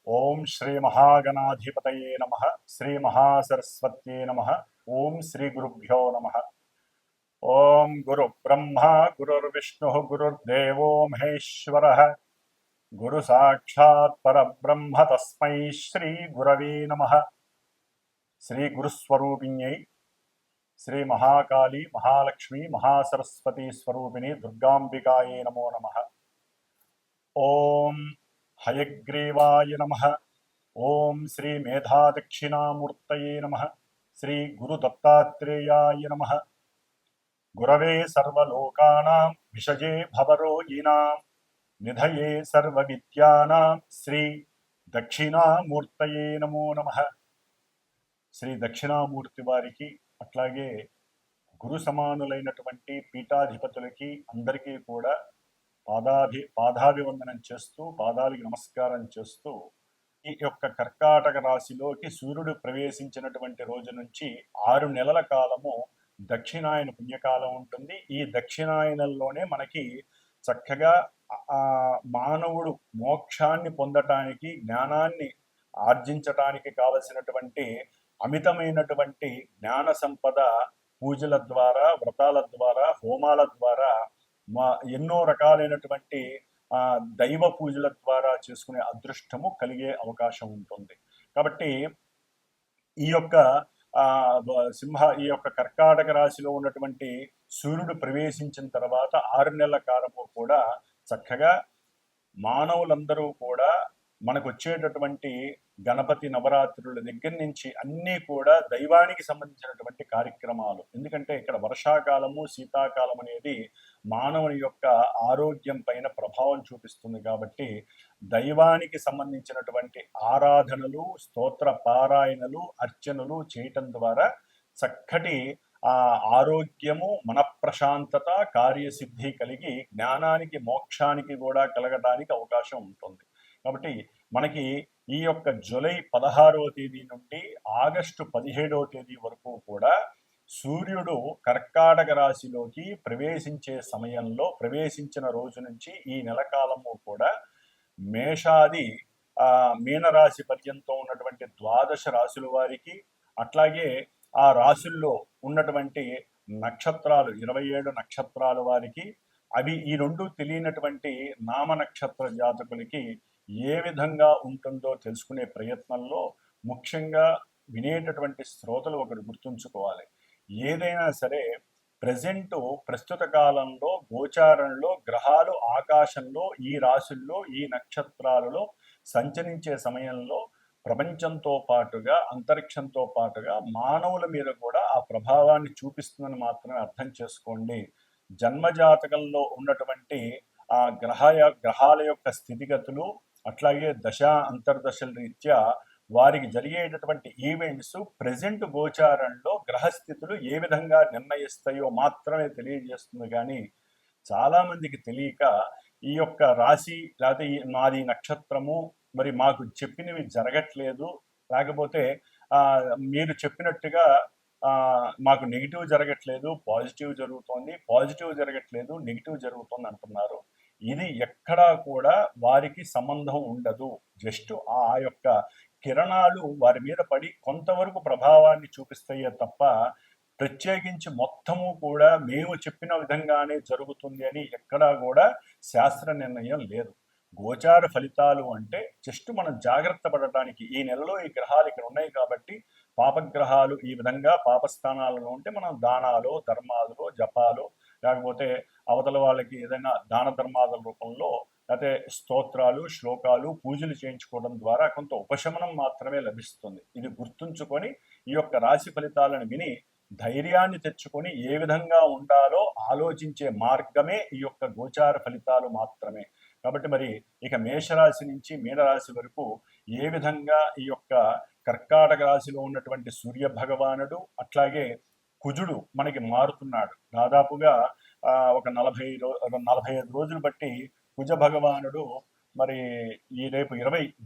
ఓం శ్రీ మహాగణాధిపతయే నమః. శ్రీ మహాసరస్వత్యే నమః. ఓం శ్రీ గురుభ్యో నమః. ఓం గురు బ్రహ్మ గురుర్విష్ణు గురుర్దేవో మహేశ్వరః. గురు సాక్షాత్ పరబ్రహ్మ తస్మై శ్రీ గురవే నమః. శ్రీ గురుస్వరూపిణ్యై శ్రీ మహాకాళి మహాలక్ష్మి మహాసరస్వతి స్వరూపిణి దుర్గాంబికాయే నమో నమః. ఓం హయగ్రీవాయ నమః. ఓం శ్రీ మేధాదక్షిణామూర్తయే నమః. శ్రీ గురు దత్తాత్రేయాయ నమః. గురవే సర్వలోకానాం విషజే భవరోగిణాం నిధయే సర్వవిద్యానాం శ్రీ దక్షిణామూర్తయే నమో నమః. శ్రీ దక్షిణామూర్తి వారికి అట్లాగే గురు సమానులైనటువంటి పీఠాధిపతులకి అందరికీ కూడా పాదాభివందనం చేస్తూ పాదాలకి నమస్కారం చేస్తూ ఈ యొక్క కర్కాటక రాశిలోకి సూర్యుడు ప్రవేశించినటువంటి రోజు నుంచి 6 నెలల కాలము దక్షిణాయన పుణ్యకాలం ఉంటుంది. ఈ దక్షిణాయనంలోనే మనకి చక్కగా మానవుడు మోక్షాన్ని పొందటానికి జ్ఞానాన్ని ఆర్జించటానికి కావలసినటువంటి అమితమైనటువంటి జ్ఞాన సంపద పూజల ద్వారా వ్రతాల ద్వారా హోమాల ద్వారా ఎన్నో రకాలైనటువంటి దైవ పూజల ద్వారా చేసుకునే అదృష్టము కలిగే అవకాశం ఉంటుంది. కాబట్టి ఈ యొక్క ఈ యొక్క కర్కాటక రాశిలో ఉన్నటువంటి సూర్యుడు ప్రవేశించిన తర్వాత 6 నెలల కాలము కూడా చక్కగా మానవులందరూ కూడా మనకు వచ్చేటటువంటి గణపతి నవరాత్రుల దగ్గర నుంచి అన్నీ కూడా దైవానికి సంబంధించినటువంటి కార్యక్రమాలు. ఎందుకంటే ఇక్కడ వర్షాకాలము శీతాకాలం అనేది మానవుని యొక్క ఆరోగ్యం పైన ప్రభావం చూపిస్తుంది. కాబట్టి దైవానికి సంబంధించినటువంటి ఆరాధనలు స్తోత్ర పారాయణలు అర్చనలు చేయటం ద్వారా చక్కటి ఆరోగ్యము మనఃప్రశాంతత కార్యసిద్ధి కలిగి జ్ఞానానికి మోక్షానికి కూడా కలగడానికి అవకాశం ఉంటుంది. కాబట్టి మనకి ఈ యొక్క జూలై 16వ తేదీ నుండి ఆగస్టు 17వ తేదీ వరకు కూడా సూర్యుడు కర్కాటక రాశిలోకి ప్రవేశించే సమయంలో ప్రవేశించిన రోజు నుంచి ఈ నెలకాలము కూడా మేషాది మీనరాశి పర్యంతం ఉన్నటువంటి 12 రాశుల వారికి అట్లాగే ఆ రాశుల్లో ఉన్నటువంటి నక్షత్రాలు 27 నక్షత్రాల వారికి అవి ఈ రెండు తెలియనటువంటి నామ నక్షత్ర జాతకులకి ఏ విధంగా ఉంటుందో తెలుసుకునే ప్రయత్నంలో ముఖ్యంగా వినేటటువంటి శ్రోతలు ఒకటి గుర్తుంచుకోవాలి. ఏదైనా సరే ప్రస్తుత కాలంలో గోచారంలో గ్రహాలు ఆకాశంలో ఈ రాశుల్లో ఈ నక్షత్రాలలో సంచరించే సమయంలో ప్రపంచంతో పాటుగా అంతరిక్షంతో పాటుగా మానవుల మీద కూడా ఆ ప్రభావాన్ని చూపిస్తుందని మాత్రమే అర్థం చేసుకోండి. జన్మజాతకంలో ఉన్నటువంటి ఆ గ్రహాల యొక్క స్థితిగతులు అట్లాగే అంతర్దశల రీత్యా వారికి జరిగేటటువంటి ఈవెంట్స్ ప్రెజెంట్ గోచారంలో గ్రహస్థితులు ఏ విధంగా నిర్ణయిస్తాయో మాత్రమే తెలియజేస్తుంది. కానీ చాలామందికి తెలియక ఈ యొక్క రాశి లేకపోతే మాది నక్షత్రము మరి మాకు చెప్పినవి జరగట్లేదు, లేకపోతే మీరు చెప్పినట్టుగా మాకు నెగిటివ్ జరగట్లేదు పాజిటివ్ జరుగుతోంది, పాజిటివ్ జరగట్లేదు నెగిటివ్ జరుగుతుంది అంటున్నారు. ఇది ఎక్కడా కూడా వారికి సంబంధం ఉండదు. జస్ట్ ఆ యొక్క కిరణాలు వారి మీద పడి కొంతవరకు ప్రభావాన్ని చూపిస్తాయే తప్ప ప్రత్యేకించి మొత్తము కూడా మేము చెప్పిన విధంగానే జరుగుతుంది అని ఎక్కడా కూడా శాస్త్ర నిర్ణయం లేదు. గోచార ఫలితాలు అంటే జస్ట్ మనం జాగ్రత్త పడటానికి ఈ నెలలో ఈ గ్రహాలు ఇక్కడ ఉన్నాయి కాబట్టి పాపగ్రహాలు ఈ విధంగా పాపస్థానాలలో ఉంటే మనం దానాలు ధర్మాలు జపాలు లేకపోతే అవతల వాళ్ళకి ఏదైనా దాన ధర్మాల రూపంలో లేకపోతే స్తోత్రాలు శ్లోకాలు పూజలు చేయించుకోవడం ద్వారా కొంత ఉపశమనం మాత్రమే లభిస్తుంది. ఇది గుర్తుంచుకొని ఈ యొక్క రాశి ఫలితాలను విని ధైర్యాన్ని తెచ్చుకొని ఏ విధంగా ఉండాలో ఆలోచించే మార్గమే ఈ యొక్క గోచార ఫలితాలు మాత్రమే. కాబట్టి మరి ఇక మేషరాశి నుంచి మీనరాశి వరకు ఏ విధంగా ఈ యొక్క కర్కాటక రాశిలో ఉన్నటువంటి సూర్య భగవానుడు అట్లాగే కుజుడు మనకి మారుతున్నాడు. దాదాపుగా ఒక 45 రోజులు బట్టి కుజ భగవానుడు మరి ఈ రేపు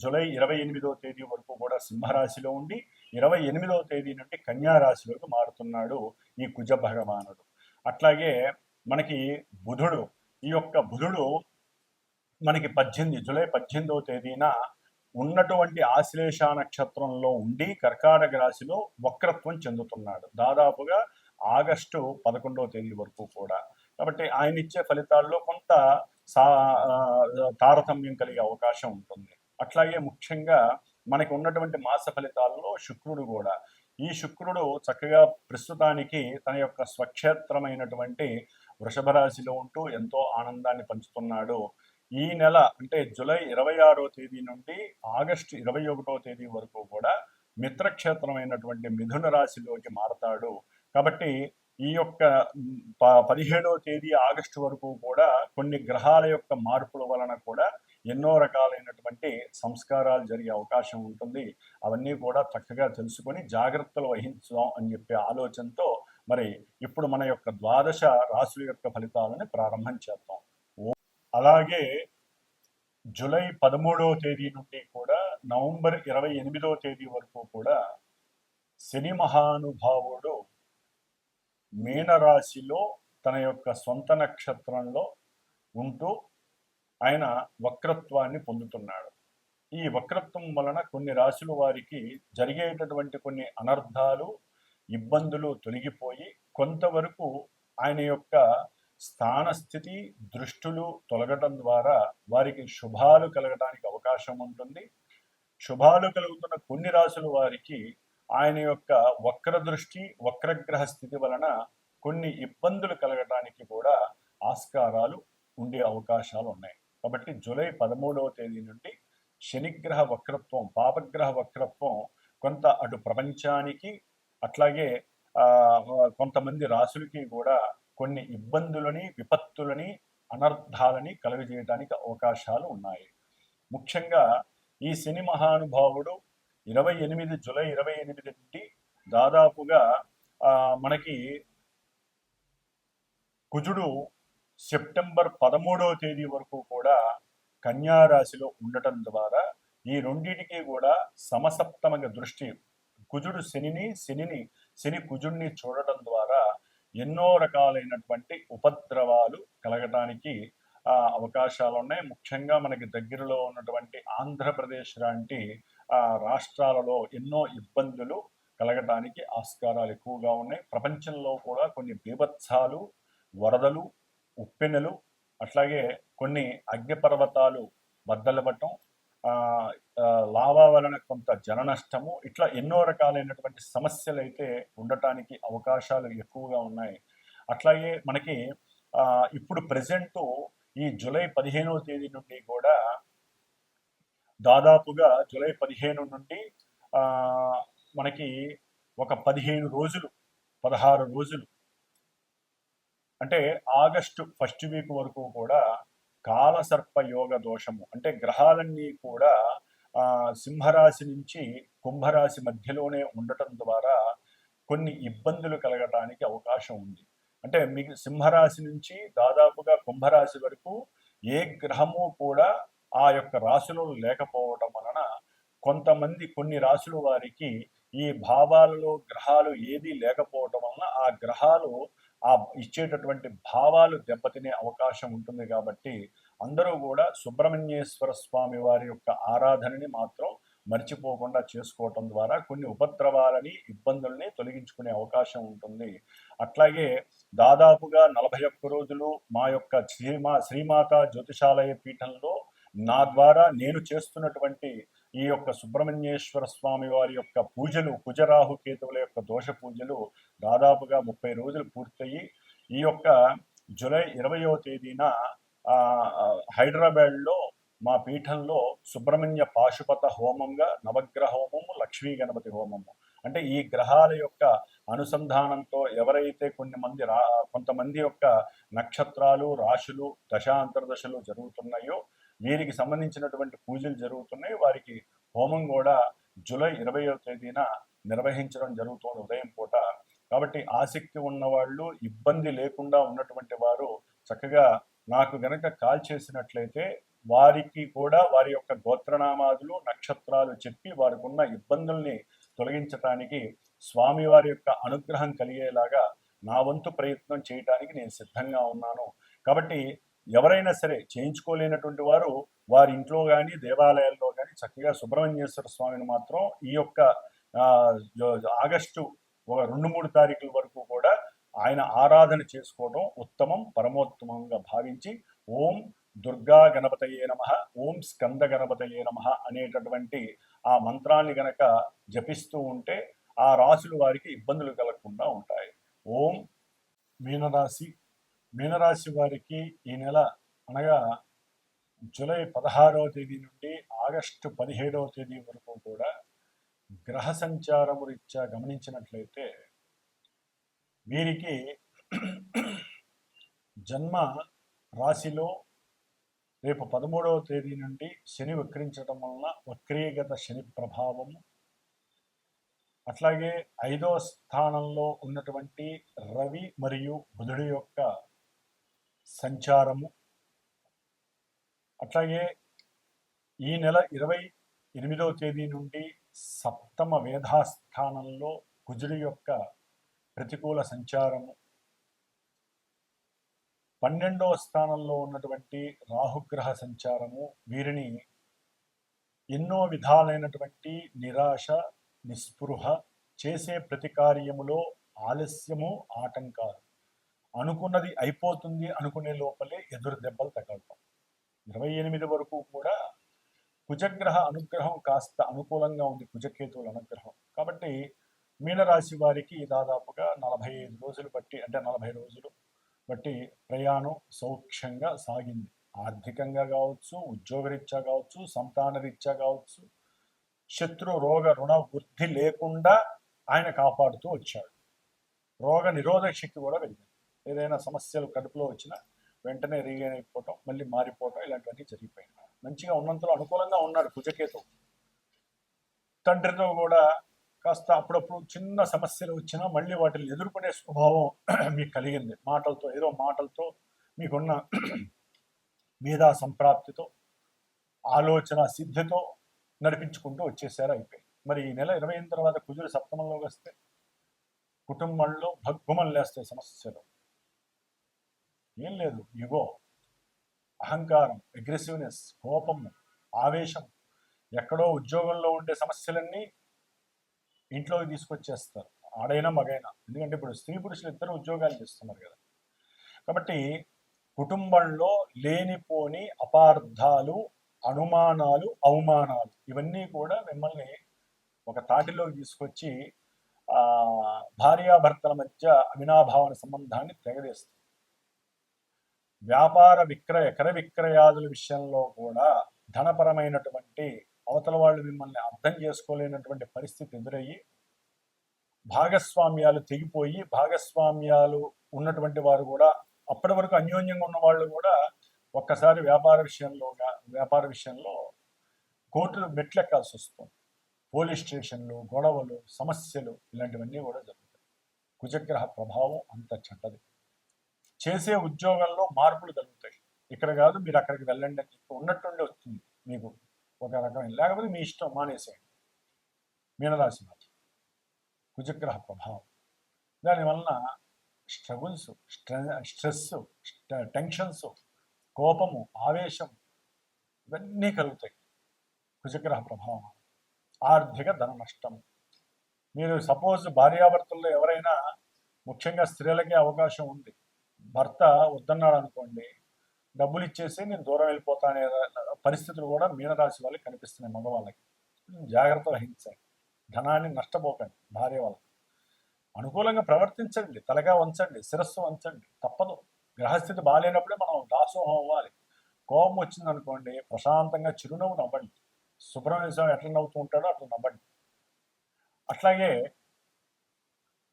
జూలై 28వ తేదీ వరకు కూడా సింహరాశిలో ఉండి 28వ తేదీ నుండి కన్యారాశిలోకి మారుతున్నాడు ఈ కుజ భగవానుడు. అట్లాగే మనకి బుధుడు, ఈ యొక్క బుధుడు మనకి జూలై 18వ తేదీన ఉన్నటువంటి ఆశ్లేష నక్షత్రంలో ఉండి కర్కాటక రాశిలో వక్రత్వం చెందుతున్నాడు దాదాపుగా ఆగస్టు 11వ తేదీ వరకు కూడా. కాబట్టి ఆయన ఇచ్చే ఫలితాల్లో కొంత తారతమ్యం కలిగే అవకాశం ఉంటుంది. అట్లాగే ముఖ్యంగా మనకి ఉన్నటువంటి మాస ఫలితాల్లో శుక్రుడు కూడా, ఈ శుక్రుడు చక్కగా ప్రస్తుతానికి తన యొక్క స్వక్షేత్రమైనటువంటి వృషభ రాశిలో ఉంటూ ఎంతో ఆనందాన్ని పంచుతున్నాడు. ఈ నెల అంటే జూలై 26వ తేదీ నుండి ఆగస్టు 21వ తేదీ వరకు కూడా మిత్రక్షేత్రమైనటువంటి మిథున రాశిలోకి మారతాడు. కాబట్టి ఈ యొక్క 17వ తేదీ ఆగస్టు వరకు కూడా కొన్ని గ్రహాల యొక్క మార్పుల వలన కూడా ఎన్నో రకాలైనటువంటి సంస్కారాలు జరిగే అవకాశం ఉంటుంది. అవన్నీ కూడా చక్కగా తెలుసుకొని జాగ్రత్తలు వహించుదాం అని చెప్పే ఆలోచనతో మరి ఇప్పుడు మన యొక్క ద్వాదశ రాశుల యొక్క ఫలితాలను ప్రారంభం చేద్దాం. అలాగే జూలై 13వ తేదీ నుండి కూడా నవంబర్ 28వ తేదీ వరకు కూడా శని మహానుభావుడు మీనరాశిలో తన యొక్క సొంత నక్షత్రంలో ఉంటూ ఆయన వక్రత్వాన్ని పొందుతున్నాడు. ఈ వక్రత్వం వలన కొన్ని రాశుల వారికి జరిగేటటువంటి కొన్ని అనర్థాలు, ఇబ్బందులు తొలగిపోయి కొంతవరకు ఆయన యొక్క స్థానస్థితి దృష్టులు తొలగటం ద్వారా వారికి శుభాలు కలగడానికి అవకాశం ఉంటుంది. శుభాలు కలుగుతున్న కొన్ని రాశుల వారికి ఆయన యొక్క వక్ర దృష్టి, వక్రగ్రహ స్థితి వలన కొన్ని ఇబ్బందులు కలగటానికి కూడా ఆస్కారాలు ఉండే అవకాశాలు ఉన్నాయి. కాబట్టి జూలై 13వ తేదీ నుండి శనిగ్రహ వక్రత్వం, పాపగ్రహ వక్రత్వం కొంత అటు ప్రపంచానికి అట్లాగే కొంతమంది రాశులకి కూడా కొన్ని ఇబ్బందులని, విపత్తులని, అనర్థాలని కలుగజేయడానికి అవకాశాలు ఉన్నాయి. ముఖ్యంగా ఈ శని మహానుభావుడు జూలై 28 నుండి దాదాపుగా మనకి కుజుడు సెప్టెంబర్ 13వ తేదీ వరకు కూడా కన్యా రాశిలో ఉండటం ద్వారా ఈ రెండింటికి కూడా సమసప్తమగ దృష్టి, కుజుడు శని కుజుడిని చూడటం ద్వారా ఎన్నో రకాలైనటువంటి ఉపద్రవాలు కలగటానికి అవకాశాలు ఉన్నాయి. ముఖ్యంగా మనకి దగ్గరలో ఉన్నటువంటి ఆంధ్రప్రదేశ్ లాంటి రాష్ట్రాలలో ఎన్నో ఇబ్బందులు కలగటానికి ఆస్కారాలు ఎక్కువగా ఉన్నాయి. ప్రపంచంలో కూడా కొన్ని బీభత్సాలు, వరదలు, ఉప్పెనలు, అట్లాగే కొన్ని అగ్నిపర్వతాలు బద్దలపడటం, లావా వలన కొంత జన నష్టము, ఇట్లా ఎన్నో రకాలైనటువంటి సమస్యలు అయితే ఉండటానికి అవకాశాలు ఎక్కువగా ఉన్నాయి. అట్లాగే మనకి ఇప్పుడు ప్రజెంటు ఈ జూలై 15వ తేదీ నుండి కూడా దాదాపుగా జూలై 15 నుండి మనకి ఒక 15 రోజులు, 16 రోజులు అంటే ఆగస్టు ఫస్ట్ వీక్ వరకు కూడా కాలసర్ప యోగ దోషము, అంటే గ్రహాలన్నీ కూడా సింహరాశి నుంచి కుంభరాశి మధ్యలోనే ఉండటం ద్వారా కొన్ని ఇబ్బందులు కలగటానికి అవకాశం ఉంది. అంటే మీకు సింహరాశి నుంచి దాదాపుగా కుంభరాశి వరకు ఏ గ్రహము కూడా ఆ యొక్క రాశులు లేకపోవడం వలన కొన్ని రాశుల వారికి ఈ భావాలలో గ్రహాలు ఏది లేకపోవడం వలన ఆ గ్రహాలు ఇచ్చేటటువంటి భావాలు దెబ్బతినే అవకాశం ఉంటుంది. కాబట్టి అందరూ కూడా సుబ్రహ్మణ్యేశ్వర స్వామి వారి యొక్క ఆరాధనని మాత్రం మర్చిపోకుండా చేసుకోవటం ద్వారా కొన్ని ఉపద్రవాలని, ఇబ్బందుల్ని తొలగించుకునే అవకాశం ఉంటుంది. అట్లాగే దాదాపుగా 41 రోజులు మా యొక్క శ్రీమాత జ్యోతిషాలయ పీఠంలో నా ద్వారా నేను చేస్తున్నటువంటి ఈ యొక్క సుబ్రహ్మణ్యేశ్వర స్వామి వారి యొక్క పూజలు, కుజరాహు కేతువుల యొక్క దోష పూజలు దాదాపుగా 30 రోజులు పూర్తయి ఈ యొక్క జూలై 20వ తేదీన హైదరాబాద్లో మా పీఠంలో సుబ్రహ్మణ్య పాశుపత హోమంగా నవగ్రహ హోమము, లక్ష్మీ గణపతి హోమము, అంటే ఈ గ్రహాల యొక్క అనుసంధానంతో ఎవరైతే కొంతమంది యొక్క నక్షత్రాలు, రాశులు, దశాంతర్దశలు జరుగుతున్నాయో వీరికి సంబంధించినటువంటి పూజలు జరుగుతున్నాయి. వారికి హోమం కూడా జూలై 20వ తేదీన నిర్వహించడం జరుగుతుంది ఉదయం పూట. కాబట్టి ఆసక్తి ఉన్నవాళ్ళు, ఇబ్బంది లేకుండా ఉన్నటువంటి వారు చక్కగా నాకు గనక కాల్ చేసినట్లయితే వారికి కూడా వారి యొక్క గోత్రనామాదులు, నక్షత్రాలు చెప్పి వారికి ఉన్న ఇబ్బందుల్ని తొలగించడానికి స్వామివారి యొక్క అనుగ్రహం కలిగేలాగా నా వంతు ప్రయత్నం చేయడానికి నేను సిద్ధంగా ఉన్నాను. కాబట్టి ఎవరైనా సరే చేయించుకోలేనటువంటి వారు వారి ఇంట్లో కానీ దేవాలయాల్లో కానీ చక్కగా సుబ్రహ్మణ్యేశ్వర స్వామిని మాత్రం ఈ యొక్క ఆగస్టు 2-3 తారీఖుల వరకు కూడా ఆయన ఆరాధన చేసుకోవడం ఉత్తమం, పరమోత్తమంగా భావించి ఓం దుర్గా గణపతయే నమః, ఓం స్కంద గణపతయే నమః అనేటటువంటి ఆ మంత్రాన్ని గనక జపిస్తూ ఉంటే ఆ రాశుల వారికి ఇబ్బందులు కలగకుండా ఉంటాయి. ఓం మీనరాశి వారికి ఈ నెల అనగా జూలై 16వ తేదీ నుండి ఆగస్టు 17వ తేదీ వరకు కూడా గ్రహ సంచారము రీత్యా గమనించినట్లయితే వీరికి జన్మ రాశిలో రేపు 13వ తేదీ నుండి శని వక్రించడం వలన వక్రీగత శని ప్రభావము, అట్లాగే 5వ స్థానంలో ఉన్నటువంటి రవి మరియు బుధుడి యొక్క సంచారము, అట్లాగే ఈ నెల 28వ తేదీ నుండి సప్తమ వేధాస్థానంలో కుజుడి యొక్క ప్రతికూల సంచారము, 12వ స్థానంలో ఉన్నటువంటి రాహుగ్రహ సంచారము వీరిని ఎన్నో విధాలైనటువంటి నిరాశ, నిస్పృహ, చేసే ప్రతి కార్యములో ఆలస్యము, ఆటంకాలు, అనుకున్నది అయిపోతుంది అనుకునే లోపలే ఎదురు దెబ్బలు తగలటం. 28 వరకు కూడా కుజగ్రహ అనుగ్రహం కాస్త అనుకూలంగా ఉంది, కుజకేతువుల అనుగ్రహం. కాబట్టి మీనరాశి వారికి దాదాపుగా 45 రోజులు బట్టి, అంటే 40 రోజులు బట్టి ప్రయాణం సౌఖ్యంగా సాగింది. ఆర్థికంగా కావచ్చు, ఉద్యోగరీత్యా కావచ్చు, సంతాన రీత్యా కావచ్చు, శత్రు రోగ రుణ వృద్ధి లేకుండా ఆయన కాపాడుతూ వచ్చాడు. రోగ నిరోధక శక్తి కూడా పెరిగింది. ఏదైనా సమస్యలు కడుపులో వచ్చినా వెంటనే రీగైన్ అయిపోవటం, మళ్ళీ మారిపోవటం, ఇలాంటివన్నీ జరిగిపోయినాయి. మంచిగా ఉన్నంతలో అనుకూలంగా ఉన్నాడు కుజకేతు. తండ్రితో కూడా కాస్త అప్పుడప్పుడు చిన్న సమస్యలు వచ్చినా మళ్ళీ వాటిని ఎదుర్కొనే స్వభావం మీకు కలిగింది. మాటలతో మీకున్న మేధా సంప్రాప్తితో, ఆలోచన సిద్ధితో నడిపించుకుంటూ వచ్చేసారు, అయిపోయింది. మరి ఈ నెల 28 తర్వాత కుజుడు సప్తమంలోకి వస్తే కుటుంబంలో భగ్గుమలు లేస్తాయి సమస్యలు. ఏం లేదు, యుగో, అహంకారం, అగ్రెసివ్నెస్, కోపం, ఆవేశం, ఎక్కడో ఉద్యోగంలో ఉండే సమస్యలన్నీ ఇంట్లోకి తీసుకొచ్చేస్తారు, ఆడైనా మగైనా. ఎందుకంటే ఇప్పుడు స్త్రీ పురుషులు ఇద్దరు ఉద్యోగాలు చేస్తున్నారు కదా. కాబట్టి కుటుంబంలో లేనిపోని అపార్థాలు, అనుమానాలు, అవమానాలు ఇవన్నీ కూడా మిమ్మల్ని ఒక తాటిలోకి తీసుకొచ్చి భార్యాభర్తల మధ్య అవినాభావన సంబంధాన్ని తెగదేస్తుంది. వ్యాపార క్రయ విక్రయాదుల విషయంలో కూడా ధనపరమైనటువంటి అవతల వాళ్ళు మిమ్మల్ని అర్థం చేసుకోలేనటువంటి పరిస్థితి ఎదురయ్యి భాగస్వామ్యాలు తెగిపోయి, భాగస్వామ్యాలు ఉన్నటువంటి వారు కూడా అప్పటి వరకు అన్యోన్యంగా ఉన్న వాళ్ళు కూడా ఒక్కసారి వ్యాపార విషయంలో కోర్టులు మెట్లెక్కాల్సి వస్తుంది. పోలీస్ స్టేషన్లు, గొడవలు, సమస్యలు ఇలాంటివన్నీ కూడా జరుగుతాయి. కుజగ్రహ ప్రభావం అంత చెడ్డది. చేసే ఉద్యోగంలో మార్పులు కలుగుతాయి. ఇక్కడ కాదు మీరు అక్కడికి వెళ్ళండి అని చెప్పి ఉన్నట్టుండి వస్తుంది మీకు ఒక రకమైన, లేకపోతే మీ ఇష్టం మానేసేయండి. మీనరాశి వారు కుజగ్రహ ప్రభావం, దానివలన స్ట్రగుల్స్, స్ట్రెస్, టెన్షన్స్, కోపము, ఆవేశం ఇవన్నీ కలుగుతాయి కుజగ్రహ ప్రభావం. ఆర్థిక ధన నష్టం. మీరు సపోజ్ భార్యాభర్తల్లో ఎవరైనా, ముఖ్యంగా స్త్రీలకే అవకాశం ఉంది, భర్త వద్దన్నాడు అనుకోండి, డబ్బులు ఇచ్చేసి నేను దూరం వెళ్ళిపోతా అనే పరిస్థితులు కూడా మీనరాశి వాళ్ళకి కనిపిస్తున్నాయి. మగవాళ్ళకి జాగ్రత్త వహించండి, ధనాన్ని నష్టపోకండి. భార్య వాళ్ళకి అనుకూలంగా ప్రవర్తించండి, తలగా వంచండి, శిరస్సు వంచండి, తప్పదు. గ్రహస్థితి బాగాలేనప్పుడే మనం దాసోహం అవ్వాలి. కోపం వచ్చింది అనుకోండి, ప్రశాంతంగా చిరునవ్వు నవ్వండి. సుబ్రహ్మణ్య స్వామి ఎట్లా నవ్వుతూ ఉంటాడో అట్లా నవ్వండి. అట్లాగే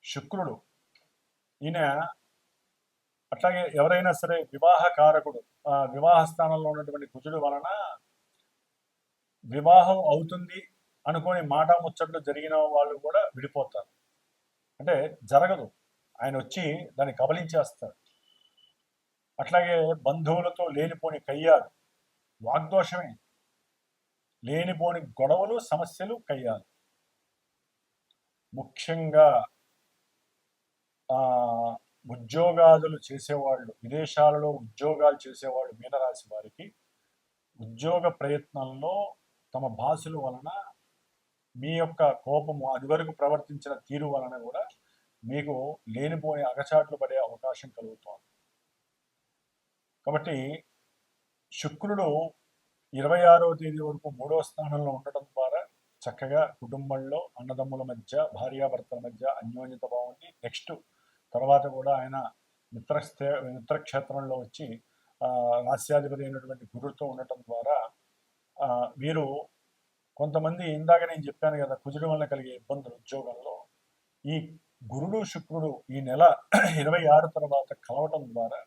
శుక్రుడు, ఈయన అట్లాగే ఎవరైనా సరే వివాహకారకుడు, వివాహ స్థానంలో ఉన్నటువంటి కుజుడు వలన వివాహం అవుతుంది అనుకోని మాట ముచ్చట్లు జరిగిన వాళ్ళు కూడా విడిపోతారు. అంటే జరగదు, ఆయన వచ్చి దాన్ని కబలించేస్తాడు. అట్లాగే బంధువులతో లేనిపోని కయ్యాలు, వాగ్దోషమే, లేనిపోని గొడవలు, సమస్యలు, కయ్యాలు. ముఖ్యంగా ఉద్యోగాదులు చేసేవాళ్ళు, విదేశాలలో ఉద్యోగాలు చేసేవాళ్ళు మీనరాశి వారికి ఉద్యోగ ప్రయత్నంలో తమ బాసుల వలన మీ యొక్క కోపము అదివరకు ప్రవర్తించిన తీరు వలన కూడా మీకు లేనిపోని అగచాట్లు పడే అవకాశం కలుగుతోంది. కాబట్టి శుక్రుడు 26వ తేదీ వరకు 3వ స్థానంలో ఉండటం ద్వారా చక్కగా కుటుంబంలో అన్నదమ్ముల మధ్య భార్యాభర్తల మధ్య అన్యోన్యత బాగుంది. నెక్స్ట్ తర్వాత కూడా ఆయన మిత్రక్షేత్రంలో వచ్చి రాస్యాధిపతి అయినటువంటి గురుతో ఉండటం ద్వారా వీరు కొంతమంది ఇందాక నేను చెప్పాను కదా కుజుడు వల్ల కలిగే ఇబ్బందులు ఉద్యోగంలో ఈ గురుడు శుక్రుడు ఈ నెల 26 తర్వాత కలవటం ద్వారా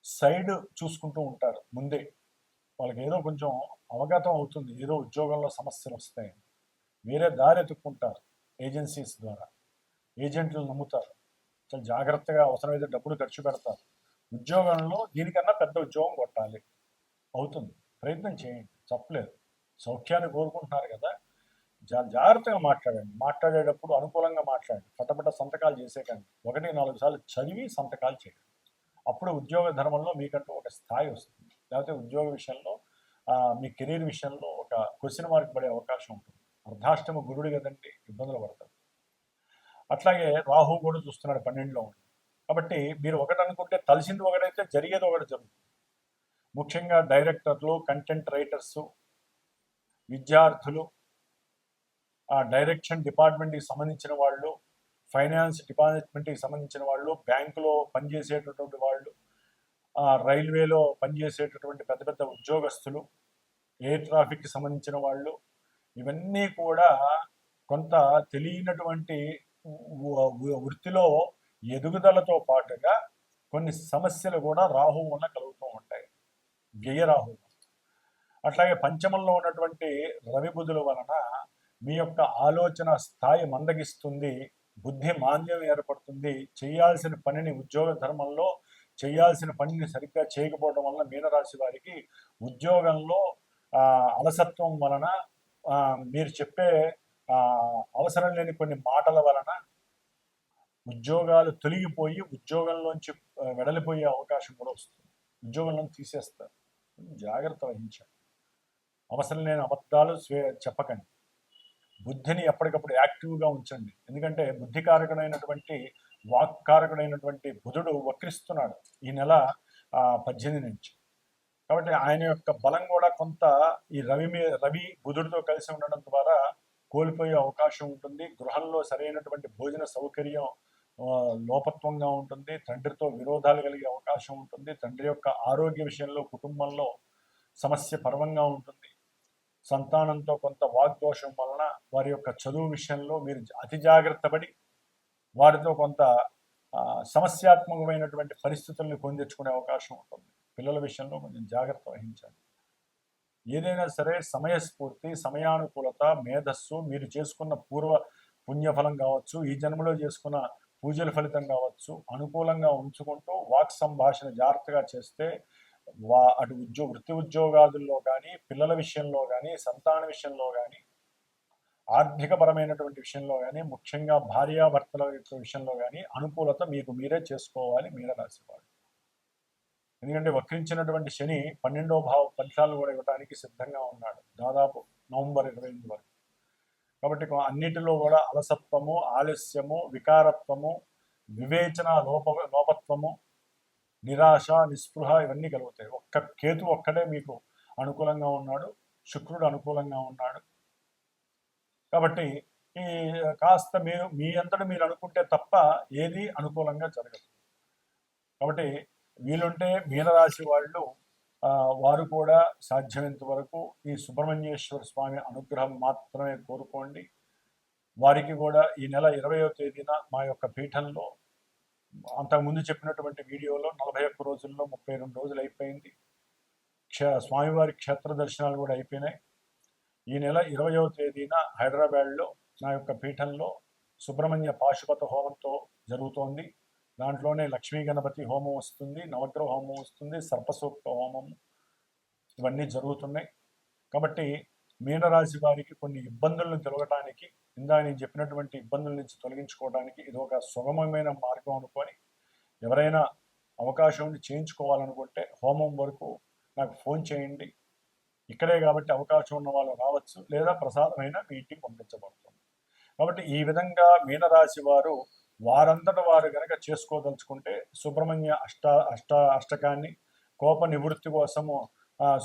సైడ్ చూసుకుంటూ ఉంటారు. ముందే వాళ్ళకి ఏదో కొంచెం అవగతం అవుతుంది, ఏదో ఉద్యోగంలో సమస్యలు వస్తాయని. వేరే దారి ఎత్తుక్కుంటారు ఏజెన్సీస్ ద్వారా. ఏజెంట్లు నమ్ముతారు, చాలా జాగ్రత్తగా అవసరమైతే డబ్బులు ఖర్చు పెడతారు. ఉద్యోగంలో దీనికన్నా పెద్ద ఉద్యోగం కొట్టాలి, అవుతుంది, ప్రయత్నం చేయండి, తప్పలేదు. సౌఖ్యాన్ని కోరుకుంటున్నారు కదా, జాగ్రత్తగా మాట్లాడండి. మాట్లాడేటప్పుడు అనుకూలంగా మాట్లాడండి, పటపట సంతకాలు చేసే కండి 1-4 సార్లు చదివి సంతకాలు చేయండి. అప్పుడు ఉద్యోగ ధర్మంలో మీకంటూ ఒక స్థాయి వస్తుంది. లేకపోతే ఉద్యోగ విషయంలో మీ కెరీర్ విషయంలో ఒక క్వశ్చన్ మార్క్ పడే అవకాశం ఉంటుంది. అర్ధాష్టమ గురుడు కదండి, ఇబ్బందులు పడతారు. అట్లాగే రాహు కూడా చూస్తున్నాడు 12లో ఉంది. కాబట్టి మీరు ఒకటి అనుకుంటే తలిసింది ఒకటైతే జరిగేది ఒకటి జరుగుతుంది. ముఖ్యంగా డైరెక్టర్లు, కంటెంట్ రైటర్సు, విద్యార్థులు, డైరెక్షన్ డిపార్ట్మెంట్కి సంబంధించిన వాళ్ళు, ఫైనాన్స్ డిపార్ట్మెంట్కి సంబంధించిన వాళ్ళు, బ్యాంకులో పనిచేసేటటువంటి వాళ్ళు, రైల్వేలో పనిచేసేటటువంటి పెద్ద పెద్ద ఉద్యోగస్తులు, ఎయిర్ ట్రాఫిక్కి సంబంధించిన వాళ్ళు, ఇవన్నీ కూడా కొంత తెలియనటువంటి వృత్తిలో ఎదుగుదలతో పాటుగా కొన్ని సమస్యలు కూడా రాహు వల్ల కలుగుతూ ఉంటాయి, వ్యయరాహు. అట్లాగే పంచమంలో ఉన్నటువంటి రవి బుధుల వలన మీ యొక్క ఆలోచన స్థాయి మందగిస్తుంది, బుద్ధి మాంద్యం ఏర్పడుతుంది. చేయాల్సిన పనిని ఉద్యోగ ధర్మంలో చేయాల్సిన పనిని సరిగ్గా చేయకపోవడం వలన మీనరాశి వారికి ఉద్యోగంలో అలసత్వం వలన, మీరు చెప్పే అవసరం లేని కొన్ని మాటల వలన ఉద్యోగాలు తొలగిపోయి ఉద్యోగంలోంచి వెడలిపోయే అవకాశం కూడా వస్తుంది. ఉద్యోగంలో తీసేస్తారు, జాగ్రత్త వహించండి. అవసరం లేని అబద్ధాలు చెప్పకండి. బుద్ధిని ఎప్పటికప్పుడు యాక్టివ్గా ఉంచండి. ఎందుకంటే బుద్ధికారకుడైనటువంటి వాక్కారకుడైనటువంటి బుధుడు వక్రిస్తున్నాడు ఈ నెల 18 నుంచి. కాబట్టి ఆయన యొక్క బలం కూడా కొంత ఈ రవి బుధుడితో కలిసి ఉండడం ద్వారా కోల్పోయే అవకాశం ఉంటుంది. గృహంలో సరైనటువంటి భోజన సౌకర్యం లోపత్వంగా ఉంటుంది. తండ్రితో విరోధాలు కలిగే అవకాశం ఉంటుంది. తండ్రి యొక్క ఆరోగ్య విషయంలో కుటుంబంలో సమస్య పర్వంగా ఉంటుంది. సంతానంతో కొంత వాగ్దోషం వలన వారి యొక్క చదువు విషయంలో మీరు అతి జాగ్రత్త పడి వారితో కొంత సమస్యాత్మకమైనటువంటి పరిస్థితుల్ని కొని తెచ్చుకునే అవకాశం ఉంటుంది. పిల్లల విషయంలో కొంచెం జాగ్రత్త వహించాలి. ఏదైనా సరే సమయస్ఫూర్తి, సమయానుకూలత, మేధస్సు, మీరు చేసుకున్న పూర్వ పుణ్యఫలం కావచ్చు, ఈ జన్మలో చేసుకున్న పూజల ఫలితం కావచ్చు, అనుకూలంగా ఉంచుకుంటూ వాక్ సంభాషణ జాగ్రత్తగా చేస్తే అటు వృత్తి ఉద్యోగాదుల్లో కానీ, పిల్లల విషయంలో కానీ, సంతాన విషయంలో కానీ, ఆర్థికపరమైనటువంటి విషయంలో కానీ, ముఖ్యంగా భార్యాభర్తల విషయంలో కానీ అనుకూలత మీకు మీరే చేసుకోవాలి మీనరాశి వారు. ఎందుకంటే వక్రించినటువంటి శని 12వ భావ ఫలితాలు కూడా ఇవ్వడానికి సిద్ధంగా ఉన్నాడు దాదాపు నవంబర్ 28 వరకు. కాబట్టి అన్నిటిలో కూడా అలసత్వము, ఆలస్యము, వికారత్వము, వివేచన లోపత్వము, నిరాశ, నిస్పృహ ఇవన్నీ కలుగుతాయి. కేతు ఒక్కడే మీకు అనుకూలంగా ఉన్నాడు, శుక్రుడు అనుకూలంగా ఉన్నాడు. కాబట్టి ఈ కాస్త మీరు మీ అంతటా మీరు అనుకుంటే తప్ప ఏది అనుకూలంగా జరగదు. కాబట్టి వీలుంటే మీనరాశి వాళ్ళు వారు కూడా సాధ్యమైనంత వరకు ఈ సుబ్రహ్మణ్యేశ్వర స్వామి అనుగ్రహం మాత్రమే కోరుకోండి. వారికి కూడా ఈ నెల 20వ తేదీన మా యొక్క పీఠంలో అంతకుముందు చెప్పినటువంటి వీడియోలో 41 రోజుల్లో 32 రోజులు అయిపోయింది. స్వామివారి క్షేత్ర దర్శనాలు కూడా అయిపోయినాయి. ఈ నెల 20వ తేదీన హైదరాబాద్లో నా యొక్క పీఠంలో సుబ్రహ్మణ్య పాశుపత హోమంతో జరుగుతోంది. దాంట్లోనే లక్ష్మీ గణపతి హోమం వస్తుంది, నవగ్రహ హోమం వస్తుంది, సర్పసూక్త హోమం, ఇవన్నీ జరుగుతున్నాయి. కాబట్టి మీనరాశి వారికి కొన్ని ఇబ్బందులను తొలగటానికి, ఇందాక నేను చెప్పినటువంటి ఇబ్బందుల నుంచి తొలగించుకోవడానికి ఇది ఒక సుగమమైన మార్గం అనుకొని ఎవరైనా అవకాశం చేయించుకోవాలనుకుంటే హోమం వరకు నాకు ఫోన్ చేయండి. ఇక్కడే కాబట్టి అవకాశం ఉన్న వాళ్ళు రావచ్చు, లేదా ప్రసాదమైన మీ ఇంటికి పంపించబడుతుంది. కాబట్టి ఈ విధంగా మీనరాశి వారు వారంతట వారు గనక చేసుకోదలుచుకుంటే సుబ్రహ్మణ్య అష్టకాన్ని, కోప నివృత్తి కోసము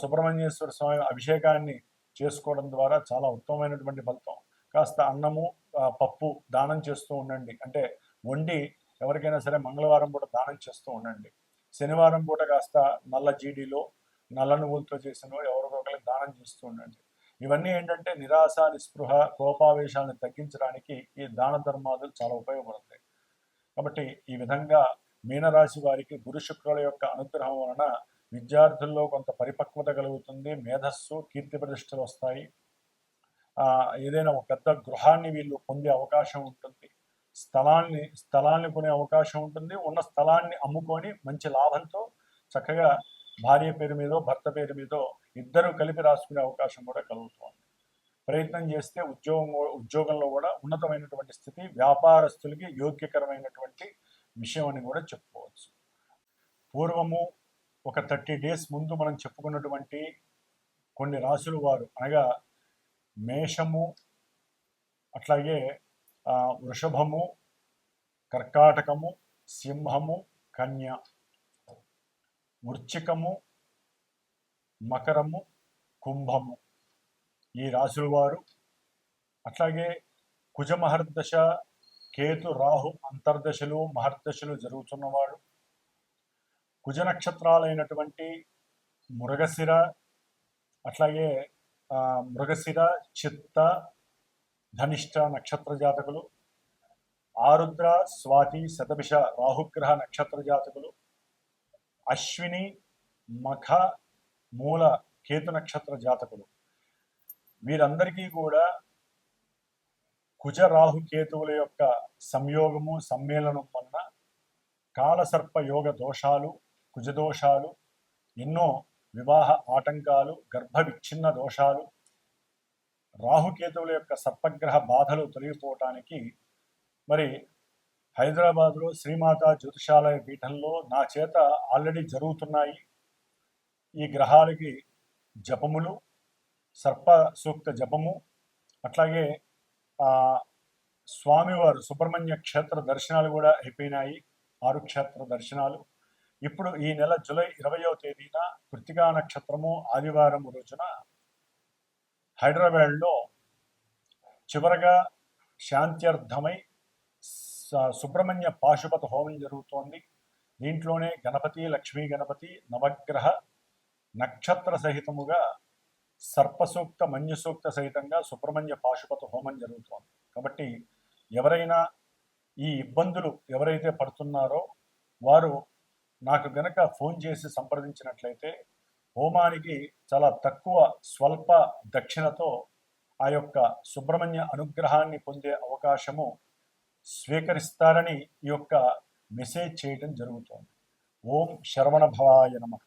సుబ్రహ్మణ్యేశ్వర స్వామి అభిషేకాన్ని చేసుకోవడం ద్వారా చాలా ఉత్తమమైనటువంటి ఫలితం. కాస్త అన్నము, పప్పు దానం చేస్తూ ఉండండి. అంటే వండి ఎవరికైనా సరే మంగళవారం పూట దానం చేస్తూ ఉండండి. శనివారం పూట కాస్త నల్ల జీడిలో, నల్ల నువ్వులతో చేసినో ఎవరికో ఒకరికి దానం చేస్తూ ఉండండి. ఇవన్నీ ఏంటంటే నిరాశ, నిస్పృహ, కోపావేశాలను తగ్గించడానికి ఈ దాన ధర్మాలు చాలా ఉపయోగపడతాయి. కాబట్టి ఈ విధంగా మీనరాశి వారికి గురు శుక్రుల యొక్క అనుగ్రహం వలన విద్యార్థుల్లో కొంత పరిపక్వత కలుగుతుంది, మేధస్సు, కీర్తి ప్రతిష్టలు వస్తాయి. ఏదైనా ఒక పెద్ద గృహాన్ని వీళ్ళు పొందే అవకాశం ఉంటుంది. స్థలాన్ని కొనే అవకాశం ఉంటుంది. ఉన్న స్థలాన్ని అమ్ముకొని మంచి లాభంతో చక్కగా భార్య పేరు మీదో, భర్త పేరు మీదో ఇద్దరు కలిపి రాసుకునే అవకాశం కూడా కలుగుతుంది. ప్రయత్నం చేస్తే ఉద్యోగంలో కూడా ఉన్నతమైనటువంటి స్థితి, వ్యాపారస్తులకి యోగ్యకరమైనటువంటి విషయం అని కూడా చెప్పుకోవచ్చు. పూర్వము ఒక 30 days ముందు మనం చెప్పుకున్నటువంటి కొన్ని రాసులు వారు, అనగా మేషము, అట్లాగే వృషభము, కర్కాటకము, సింహము, కన్య, వృశ్చికము, మకరము, కుంభము ఈ రాశుల వారు, అట్లాగే కుజ మహర్దశ, కేతు రాహు అంతర్దశలు మహర్దశలు జరుగుతున్నవాడు, కుజ నక్షత్రాలైనటువంటి మృగశిర, అట్లాగే మృగశిర, చిత్త, ధనిష్ట నక్షత్ర జాతకులు, ఆరుద్ర, స్వాతి, శతభిష రాహుగ్రహ నక్షత్ర జాతకులు, అశ్విని, మఖ, మూల కేతు నక్షత్ర జాతకులు వీరందరికీ కూడా కుజ రాహు కేతువుల యొక్క సంయోగము, సమ్మేళనం వలన కాలసర్ప యోగ దోషాలు, కుజదోషాలు, ఎన్నో వివాహ ఆటంకాలు, గర్భ విచ్ఛిన్న దోషాలు, రాహుకేతువుల యొక్క సర్పగ్రహ బాధలు తొలగిపోవటానికి మరి హైదరాబాద్లో శ్రీమాత జ్యోతిషాలయ పీఠంలో నా చేత ఆల్రెడీ జరుగుతున్నాయి. ఈ గ్రహాలకి జపములు, సర్ప సూక్త జపము, అట్లాగే స్వామివారు సుబ్రహ్మణ్య క్షేత్ర దర్శనాలు కూడా అయిపోయినాయి. 6 క్షేత్ర దర్శనాలు. ఇప్పుడు ఈ నెల జూలై 20వ తేదీన కృత్తికా నక్షత్రము ఆదివారం రోజున హైదరాబాద్లో చివరగా శాంత్యర్థమై సుబ్రహ్మణ్య పాశుపత హోమం జరుగుతోంది. దీంట్లోనే గణపతి, లక్ష్మీ గణపతి, నవగ్రహ నక్షత్ర సహితముగా సర్పసూక్త, మన్యసూక్త సహితంగా సుబ్రహ్మణ్య పాశుపత హోమం జరుగుతోంది. కాబట్టి ఎవరైనా ఈ ఇబ్బందులు ఎవరైతే పడుతున్నారో వారు నాకు గనక ఫోన్ చేసి సంప్రదించినట్లయితే హోమానికి చాలా తక్కువ స్వల్ప దక్షిణతో ఆ యొక్క సుబ్రహ్మణ్య అనుగ్రహాన్ని పొందే అవకాశము స్వీకరిస్తారని ఈ యొక్క మెసేజ్ చేయడం జరుగుతోంది. ఓం శరవణ భవాయ నమః.